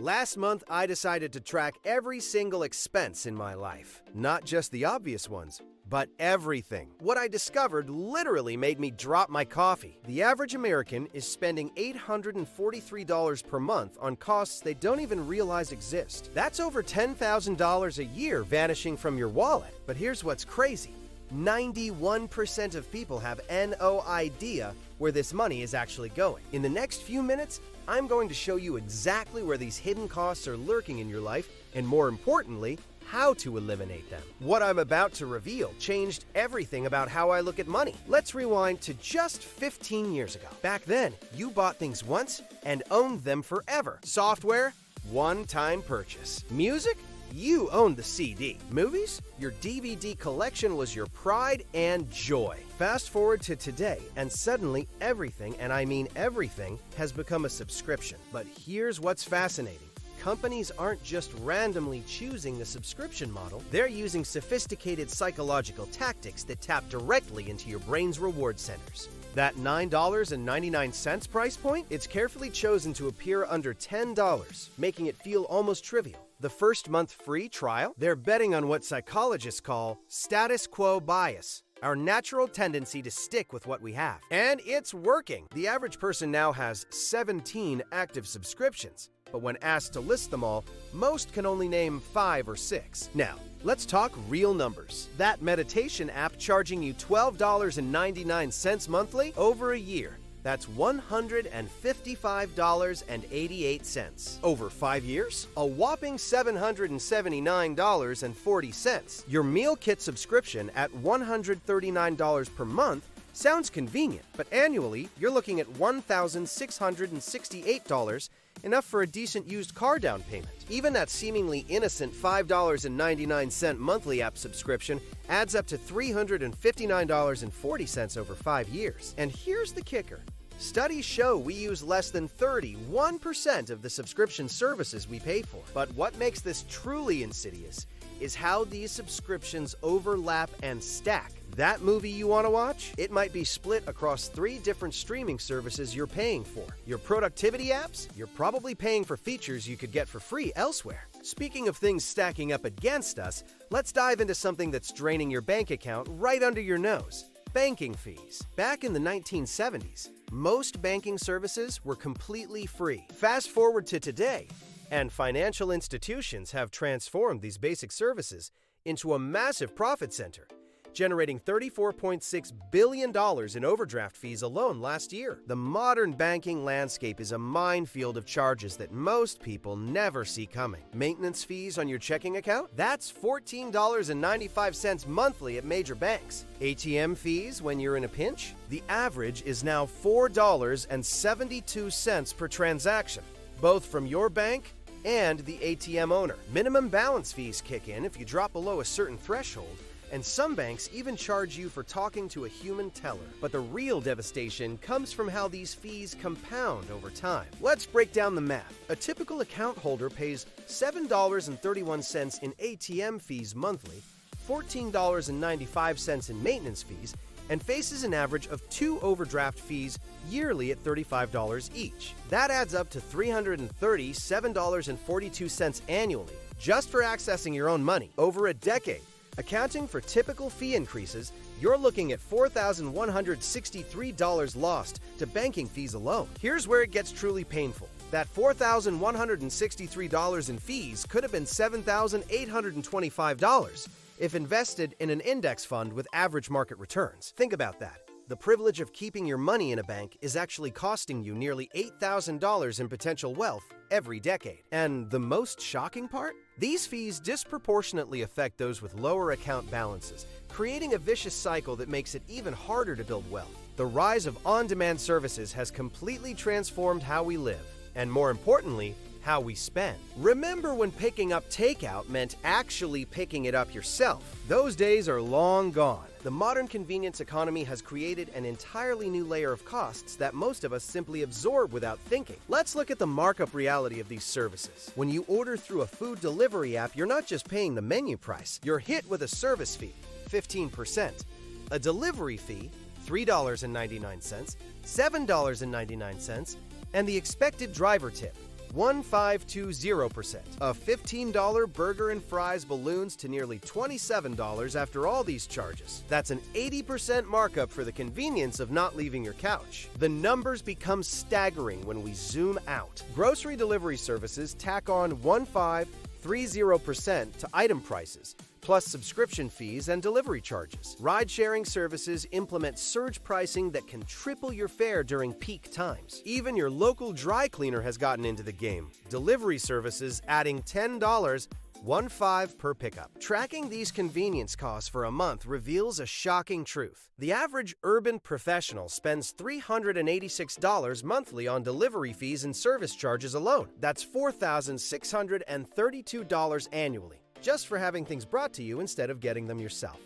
Last month, I decided to track every single expense in my life. Not just the obvious ones, but everything. What I discovered literally made me drop my coffee. The average American is spending $843 per month on costs they don't even realize exist. That's over $10,000 a year vanishing from your wallet. But here's what's crazy. 91% of people have no idea where this money is actually going. In the next few minutes, I'm going to show you exactly where these hidden costs are lurking in your life, and more importantly, how to eliminate them. What I'm about to reveal changed everything about how I look at money. Let's rewind to just 15 years ago. Back then, you bought things once and owned them forever. Software, one-time purchase. Music, you owned the CD. Movies? Your DVD collection was your pride and joy. Fast forward to today, and suddenly everything, and I mean everything, has become a subscription. But here's what's fascinating. Companies aren't just randomly choosing the subscription model, they're using sophisticated psychological tactics that tap directly into your brain's reward centers. That $9.99 price point, it's carefully chosen to appear under $10, making it feel almost trivial. The first month free trial, they're betting on what psychologists call status quo bias, our natural tendency to stick with what we have. And it's working. The average person now has 17 active subscriptions, but when asked to list them all, most can only name 5 or 6. Now, let's talk real numbers. That meditation app charging you $12.99 monthly over a year. That's $155.88. Over 5 years, a whopping $779.40. Your meal kit subscription at $139 per month sounds convenient, but annually, you're looking at $1,668, enough for a decent used car down payment. Even that seemingly innocent $5.99 monthly app subscription adds up to $359.40 over 5 years. And here's the kicker. Studies show we use less than 31% of the subscription services we pay for. But what makes this truly insidious is how these subscriptions overlap and stack. That movie you want to watch? It might be split across 3 different streaming services you're paying for. Your productivity apps? You're probably paying for features you could get for free elsewhere. Speaking of things stacking up against us, let's dive into something that's draining your bank account right under your nose. Banking fees. Back in the 1970s, most banking services were completely free. Fast forward to today, and financial institutions have transformed these basic services into a massive profit center, generating $34.6 billion in overdraft fees alone last year. The modern banking landscape is a minefield of charges that most people never see coming. Maintenance fees on your checking account? That's $14.95 monthly at major banks. ATM fees when you're in a pinch? The average is now $4.72 per transaction, both from your bank and the ATM owner. Minimum balance fees kick in if you drop below a certain threshold, and some banks even charge you for talking to a human teller. But the real devastation comes from how these fees compound over time. Let's break down the math. A typical account holder pays $7.31 in ATM fees monthly, $14.95 in maintenance fees, and faces an average of 2 overdraft fees yearly at $35 each. That adds up to $337.42 annually, just for accessing your own money. Over a decade, accounting for typical fee increases, you're looking at $4,163 lost to banking fees alone. Here's where it gets truly painful. That $4,163 in fees could have been $7,825 if invested in an index fund with average market returns. Think about that. The privilege of keeping your money in a bank is actually costing you nearly $8,000 in potential wealth every decade. And the most shocking part? These fees disproportionately affect those with lower account balances, creating a vicious cycle that makes it even harder to build wealth. The rise of on-demand services has completely transformed how we live, and more importantly, how we spend. Remember when picking up takeout meant actually picking it up yourself? Those days are long gone. The modern convenience economy has created an entirely new layer of costs that most of us simply absorb without thinking. Let's look at the markup reality of these services. When you order through a food delivery app, you're not just paying the menu price. You're hit with a service fee, 15%, a delivery fee, $3.99, $7.99, and the expected driver tip, 1520%. A $15 burger and fries balloons to nearly $27 after all these charges. That's an 80% markup for the convenience of not leaving your couch. The numbers become staggering when we zoom out. Grocery delivery services tack on 1530% to item prices, plus subscription fees and delivery charges. Ride-sharing services implement surge pricing that can triple your fare during peak times. Even your local dry cleaner has gotten into the game. Delivery services adding $10, 15 per pickup. Tracking these convenience costs for a month reveals a shocking truth. The average urban professional spends $386 monthly on delivery fees and service charges alone. That's $4,632 annually, just for having things brought to you instead of getting them yourself.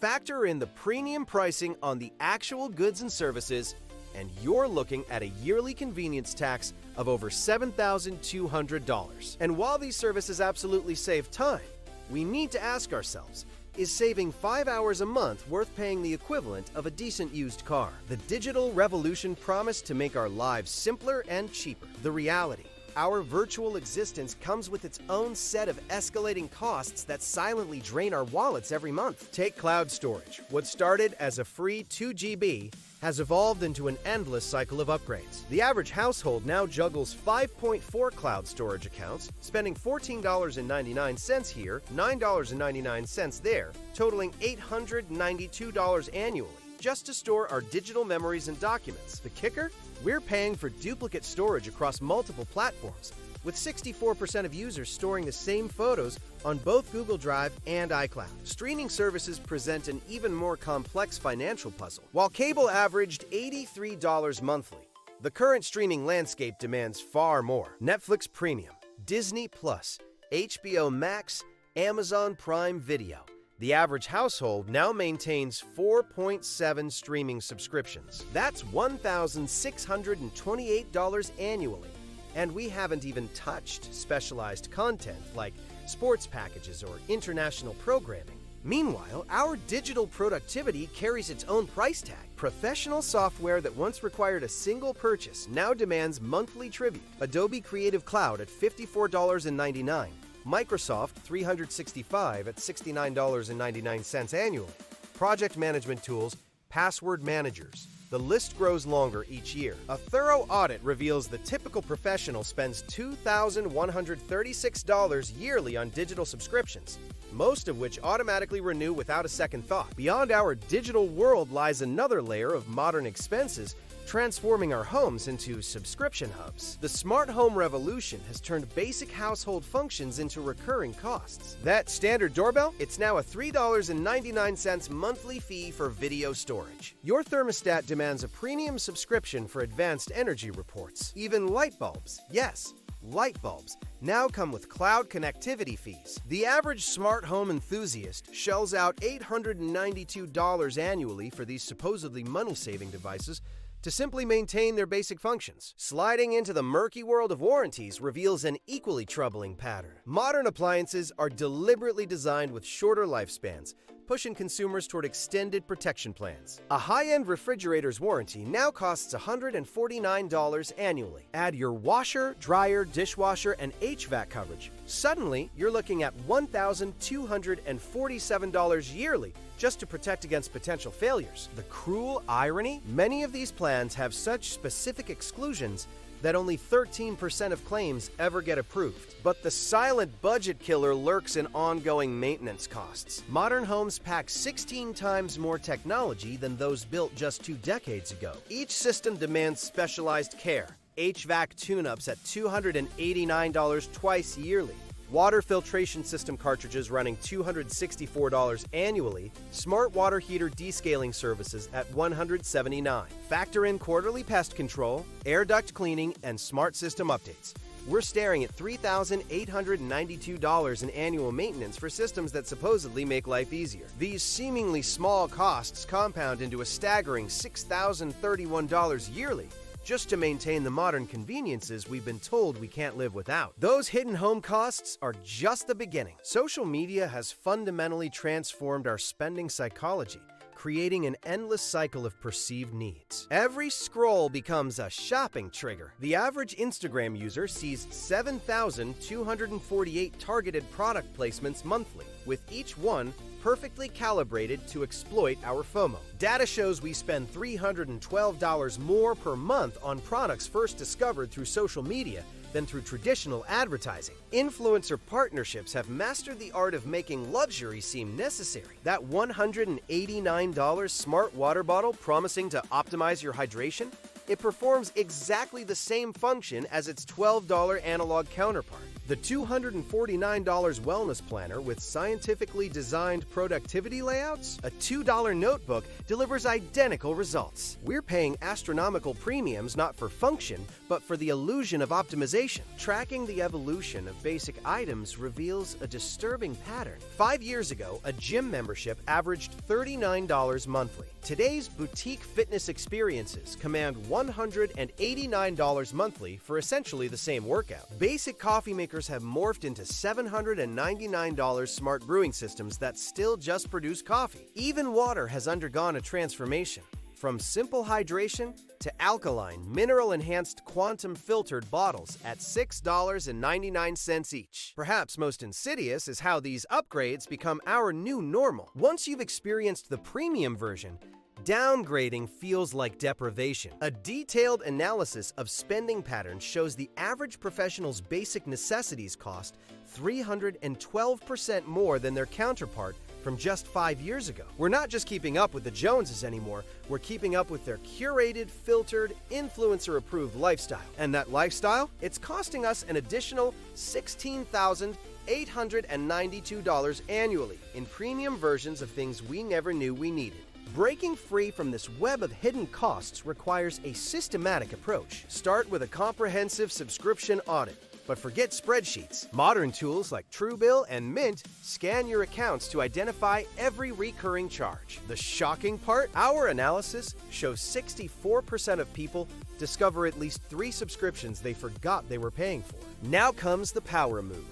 Factor in the premium pricing on the actual goods and services, and you're looking at a yearly convenience tax of over $7,200. And while these services absolutely save time, we need to ask ourselves, is saving 5 hours a month worth paying the equivalent of a decent used car? The digital revolution promised to make our lives simpler and cheaper. The reality: our virtual existence comes with its own set of escalating costs that silently drain our wallets every month. Take cloud storage. What started as a free 2 GB has evolved into an endless cycle of upgrades. The average household now juggles 5.4 cloud storage accounts, spending $14.99 here, $9.99 there, totaling $892 annually, just to store our digital memories and documents. The kicker? We're paying for duplicate storage across multiple platforms, with 64% of users storing the same photos on both Google Drive and iCloud. Streaming services present an even more complex financial puzzle. While cable averaged $83 monthly, the current streaming landscape demands far more. Netflix Premium, Disney Plus, HBO Max, Amazon Prime Video. The average household now maintains 4.7 streaming subscriptions. That's $1,628 annually. And we haven't even touched specialized content like sports packages or international programming. Meanwhile, our digital productivity carries its own price tag. Professional software that once required a single purchase now demands monthly tribute. Adobe Creative Cloud at $54.99. Microsoft 365 at $69.99 annually. Project management tools, password managers. The list grows longer each year. A thorough audit reveals the typical professional spends $2,136 yearly on digital subscriptions, most of which automatically renew without a second thought. Beyond our digital world lies another layer of modern expenses, transforming our homes into subscription hubs. The smart home revolution has turned basic household functions into recurring costs. That standard doorbell? It's now a $3.99 monthly fee for video storage. Your thermostat demands a premium subscription for advanced energy reports. Even light bulbs, yes, light bulbs, now come with cloud connectivity fees. The average smart home enthusiast shells out $892 annually for these supposedly money-saving devices to simply maintain their basic functions. Sliding into the murky world of warranties reveals an equally troubling pattern. Modern appliances are deliberately designed with shorter lifespans, pushing consumers toward extended protection plans. A high-end refrigerator's warranty now costs $149 annually. Add your washer, dryer, dishwasher, and HVAC coverage. Suddenly, you're looking at $1,247 yearly just to protect against potential failures. The cruel irony? Many of these plans have such specific exclusions that only 13% of claims ever get approved. But the silent budget killer lurks in ongoing maintenance costs. Modern homes pack 16 times more technology than those built just 2 decades ago. Each system demands specialized care. HVAC tune-ups at $289 twice yearly. Water filtration system cartridges running $264 annually, smart water heater descaling services at $179. Factor in quarterly pest control, air duct cleaning, and smart system updates. We're staring at $3,892 in annual maintenance for systems that supposedly make life easier. These seemingly small costs compound into a staggering $6,031 yearly, just to maintain the modern conveniences we've been told we can't live without. Those hidden home costs are just the beginning. Social media has fundamentally transformed our spending psychology, creating an endless cycle of perceived needs. Every scroll becomes a shopping trigger. The average Instagram user sees 7,248 targeted product placements monthly, with each one perfectly calibrated to exploit our FOMO. Data shows we spend $312 more per month on products first discovered through social media than through traditional advertising. Influencer partnerships have mastered the art of making luxury seem necessary. That $189 smart water bottle promising to optimize your hydration? It performs exactly the same function as its $12 analog counterpart. The $249 wellness planner with scientifically designed productivity layouts? A $2 notebook delivers identical results. We're paying astronomical premiums not for function, but for the illusion of optimization. Tracking the evolution of basic items reveals a disturbing pattern. 5 years ago, a gym membership averaged $39 monthly. Today's boutique fitness experiences command $189 monthly for essentially the same workout. Basic coffee makers have morphed into $799 smart brewing systems that still just produce coffee. Even water has undergone a transformation. From simple hydration to alkaline, mineral-enhanced quantum-filtered bottles at $6.99 each. Perhaps most insidious is how these upgrades become our new normal. Once you've experienced the premium version, downgrading feels like deprivation. A detailed analysis of spending patterns shows the average professional's basic necessities cost 312% more than their counterpart from just 5 years ago. We're not just keeping up with the Joneses anymore, we're keeping up with their curated, filtered, influencer-approved lifestyle. And that lifestyle? It's costing us an additional $16,892 annually in premium versions of things we never knew we needed. Breaking free from this web of hidden costs requires a systematic approach. Start with a comprehensive subscription audit. But forget spreadsheets. Modern tools like Truebill and Mint scan your accounts to identify every recurring charge. The shocking part? Our analysis shows 64% of people discover at least 3 subscriptions they forgot they were paying for. Now comes the power move.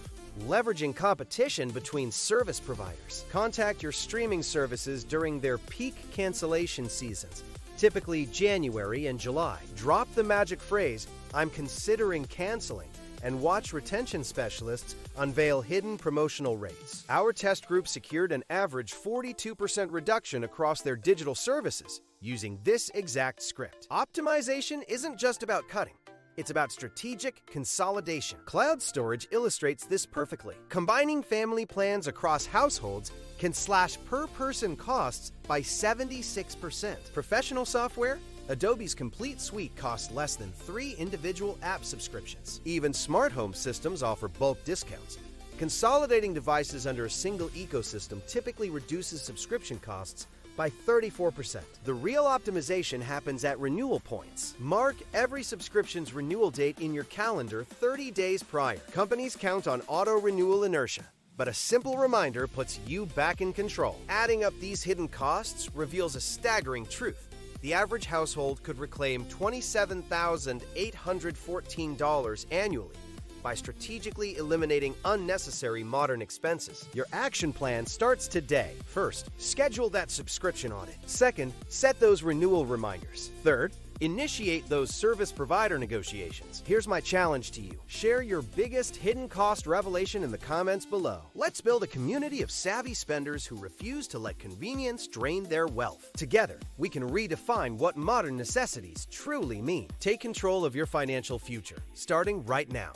Leveraging competition between service providers. Contact your streaming services during their peak cancellation seasons, typically January and July. Drop the magic phrase, "I'm considering canceling," and watch retention specialists unveil hidden promotional rates. Our test group secured an average 42% reduction across their digital services using this exact script. Optimization isn't just about cutting. It's about strategic consolidation. Cloud storage illustrates this perfectly. Combining family plans across households can slash per-person costs by 76%. Professional software? Adobe's complete suite costs less than 3 individual app subscriptions. Even smart home systems offer bulk discounts. Consolidating devices under a single ecosystem typically reduces subscription costs by 34%. The real optimization happens at renewal points. Mark every subscription's renewal date in your calendar 30 days prior. Companies count on auto-renewal inertia, but a simple reminder puts you back in control. Adding up these hidden costs reveals a staggering truth. The average household could reclaim $27,814 annually by strategically eliminating unnecessary modern expenses. Your action plan starts today. First, schedule that subscription audit. Second, set those renewal reminders. Third, initiate those service provider negotiations. Here's my challenge to you. Share your biggest hidden cost revelation in the comments below. Let's build a community of savvy spenders who refuse to let convenience drain their wealth. Together, we can redefine what modern necessities truly mean. Take control of your financial future, starting right now.